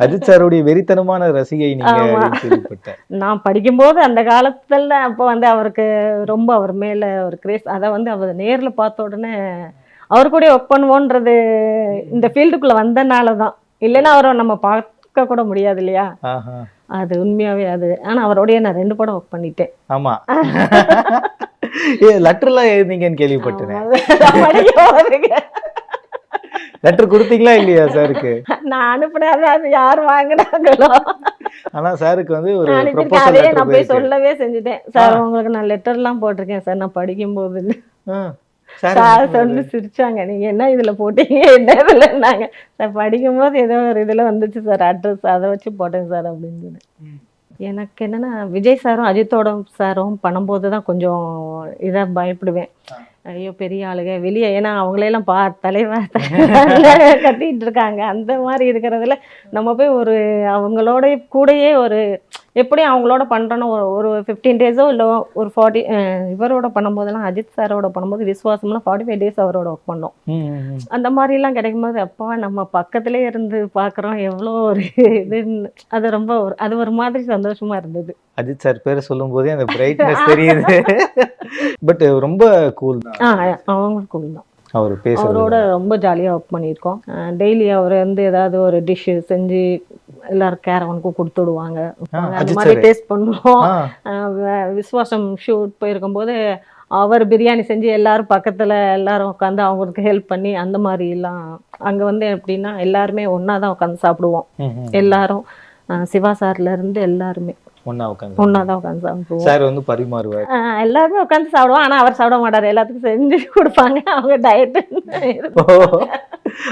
அஜித் சாருடைய வெறித்தனமான ரசிகை நீங்க ஆமா. அப்படின்னு கேள்விப்பட்டேன். நான் படிக்கும்போது அந்த காலத்துல அப்போ வந்து அவருக்கு ரொம்ப அவர் மேல ஒரு கிரேஸ். அதை வந்து அவர் நேர்ல பார்த்த உடனே அவர் கூட ஒர்க் பண்ணுவோன்றது இந்த ஃபீல்டுக்குள்ள வந்தனால தான். இல்லைன்னா அவரை நம்ம பார்க்க கூட முடியாது இல்லையா? ஆஹா. அது உண்மையாவே அது. ஆனா அவரோடய நான் 2 படம் ஒர்க் பண்ணிட்டேன். ஆமா. லெட்டர்லாம் எழுதிங்கன்னு கேள்விப்பட்டேன். லெட்டர் கொடுத்தீங்களா இல்லையா சாருக்கு? நான் அனுப்புனேன், அது யார் வாங்கினாங்களோ. ஆனா சாருக்கு வந்து ஒரு அனுப்பியிருக்கேன். அதே நான் போய் சொல்லவே செஞ்சுட்டேன். சார் உங்களுக்கு நான் லெட்டர்லாம் போட்டிருக்கேன் சார் நான் படிக்கும்போது. சார் சொல்லி சிரிச்சாங்க. நீங்க என்ன இதுல போட்டீங்க, என்ன இதுலன்னாங்க. சார் படிக்கும்போது ஏதோ ஒரு இதுல வந்துச்சு சார் அட்ரஸ், அதை வச்சு போட்டேன் சார் அப்படின்னு சொல்லி. எனக்கு என்னன்னா விஜய் சாரும் அஜித்தோட சாரும் பண்ணும்போது தான் கொஞ்சம் இதாக பயப்படுவேன். ஐயோ பெரிய ஆளுங்க வெளியே, ஏன்னா அவங்களையெல்லாம் தலைவர் கட்டிட்டு இருக்காங்க. அந்த மாதிரி இருக்கிறதுல நம்ம போய் ஒரு அவங்களோட கூடயே ஒரு எப்படியும் அவங்களோட பண்ணுறோன்னா ஒரு 15 டேஸோ இல்லை ஒரு 40 இவரோட பண்ணும்போதெல்லாம் அஜித் சாரோட பண்ணும்போது விசுவாசம்லாம் 45 டேஸ் அவரோட ஒர்க் பண்ணோம். அந்த மாதிரிலாம் கிடைக்கும்போது அப்பா நம்ம பக்கத்துலேயே இருந்து பார்க்குறோம் எவ்வளோ ஒரு இதுன்னு அது ரொம்ப அது ஒரு மாதிரி சந்தோஷமா இருந்தது. அஜித் சார் பேரை சொல்லும் போதே அந்த பிரைட்னஸ் தெரியுது. பட் ரொம்ப கூல் தான். அவங்க கூல் தான். அவர் அவரோட ரொம்ப ஜாலியாக ஒர்க் பண்ணியிருக்கோம். டெய்லி அவர் வந்து ஏதாவது ஒரு டிஷ்ஷு செஞ்சு எல்லாரும் கேரவனுக்கும் கொடுத்து விடுவாங்க. அந்த மாதிரி டேஸ்ட் பண்ணுவோம். விஸ்வாசம் ஷூட் போயிருக்கும்போது அவர் பிரியாணி செஞ்சு எல்லாரும் பக்கத்தில் எல்லாரும் உட்காந்து அவங்களுக்கு ஹெல்ப் பண்ணி அந்த மாதிரிலாம் அங்கே வந்து எப்படின்னா எல்லாருமே ஒன்றா தான் உட்காந்து சாப்பிடுவோம். எல்லாரும் சிவா சார்லேருந்து எல்லாருமே ஒன்றா தான் உட்காந்து சாப்பிடுவோம். சார் வந்து பரிமாறுவார். எல்லாருமே உட்காந்து சாப்பிடுவோம். ஆனால் அவர் சாப்பிட மாட்டார். எல்லாத்துக்கும் செஞ்சு கொடுப்பாங்க. அவங்க டயட்டு.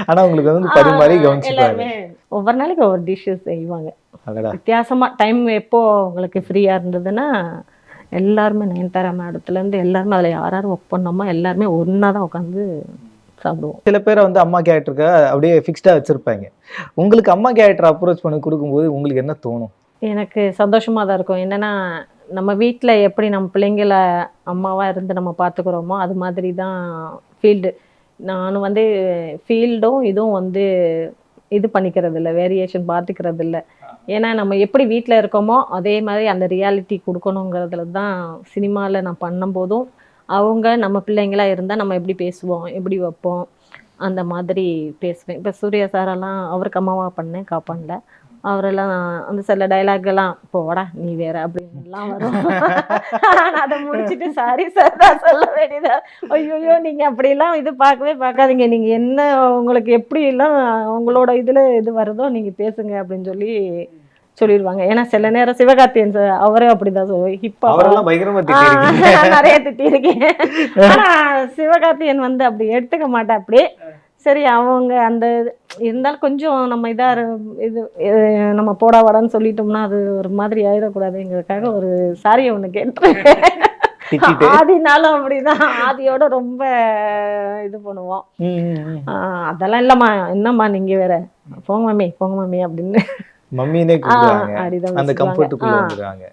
ஆனால் உங்களுக்கு வந்து பரிமாறி கவனிச்சுப்பாரு. ஒவ்வொரு நாளைக்கு ஒவ்வொரு டிஷ்ஷஸ் செய்வாங்க வித்தியாசமாக. டைம் எப்போ உங்களுக்கு ஃப்ரீயாக இருந்ததுன்னா எல்லாருமே நயன்தாரா மேடத்துலேருந்து எல்லாருமே அதில் யார் யார் ஒர்க் பண்ணோமோ எல்லாருமே ஒன்றா தான் உட்காந்து சாப்பிடுவோம். சில பேரை வந்து அம்மா கேரக்டருக்கு அப்படியே ஃபிக்ஸ்டாக வச்சுருப்பாங்க. உங்களுக்கு அம்மா கேரக்டர் அப்ரோச் பண்ணி கொடுக்கும்போது உங்களுக்கு என்ன தோணும்? எனக்கு சந்தோஷமாக தான் இருக்கும். என்னென்னா நம்ம வீட்டில் எப்படி நம்ம பிள்ளைங்கள அம்மாவாக இருந்து நம்ம பார்த்துக்குறோமோ அது மாதிரி தான் ஃபீல்டு. நானும் வந்து ஃபீல்டும் இதுவும் வந்து இது பண்ணிக்கிறது இல்லை, வேரியேஷன் பார்த்துக்கிறது இல்லை. ஏன்னா நம்ம எப்படி வீட்டில் இருக்கோமோ அதே மாதிரி அந்த ரியாலிட்டி கொடுக்கணுங்கிறதுல தான் சினிமாவில் நான் பண்ணும்போதும் அவங்க நம்ம பிள்ளைங்களாக இருந்தால் நம்ம எப்படி பேசுவோம் எப்படி வைப்போம் அந்த மாதிரி பேசுவேன். இப்போ சூர்யா சாரெல்லாம் அவருக்கு அம்மாவாக பண்ணேன் காப்பானில். அவரெல்லாம் அந்த சில டைலாக்லாம் போடா நீ வேற அப்படின்லாம் வரும். அதை முடிச்சுட்டு சாரி சார் தான் சொல்ல வேண்டியதா. ஐயோ நீங்க அப்படிலாம் இது பார்க்கவே பார்க்காதீங்க, நீங்க என்ன உங்களுக்கு எப்படிலாம் உங்களோட இதுல இது வருதோ நீங்க பேசுங்க அப்படின்னு சொல்லிடுவாங்க. ஏன்னா சில நேரம் சிவகார்த்தியன் சார் அவரே அப்படிதான் நிறைய திட்டிருக்கேன். ஆனா சிவகார்த்தியன் வந்து அப்படி எடுத்துக்க மாட்டேன். அப்படி சரி அவங்க அந்த இருந்தாலும் கொஞ்சம் நம்ம இதாக இது நம்ம போடா வாடான்னு சொல்லிட்டோம்னா அது ஒரு மாதிரி ஆயிடக்கூடாதுங்கிறதுக்காக ஒரு சாரியை ஒன்று கேட்டுருக்கேன். ஆதினாலும் அப்படிதான். ஆதியோட ரொம்ப இது பண்ணுவோம். அதெல்லாம் இல்லம்மா என்னம்மா நீங்க வேற போங்க மம்மி அப்படின்னு மம்மினே கூப்பிடுவாங்க. அந்த கம்ஃபர்ட்டுக்குள்ள வந்துறாங்க.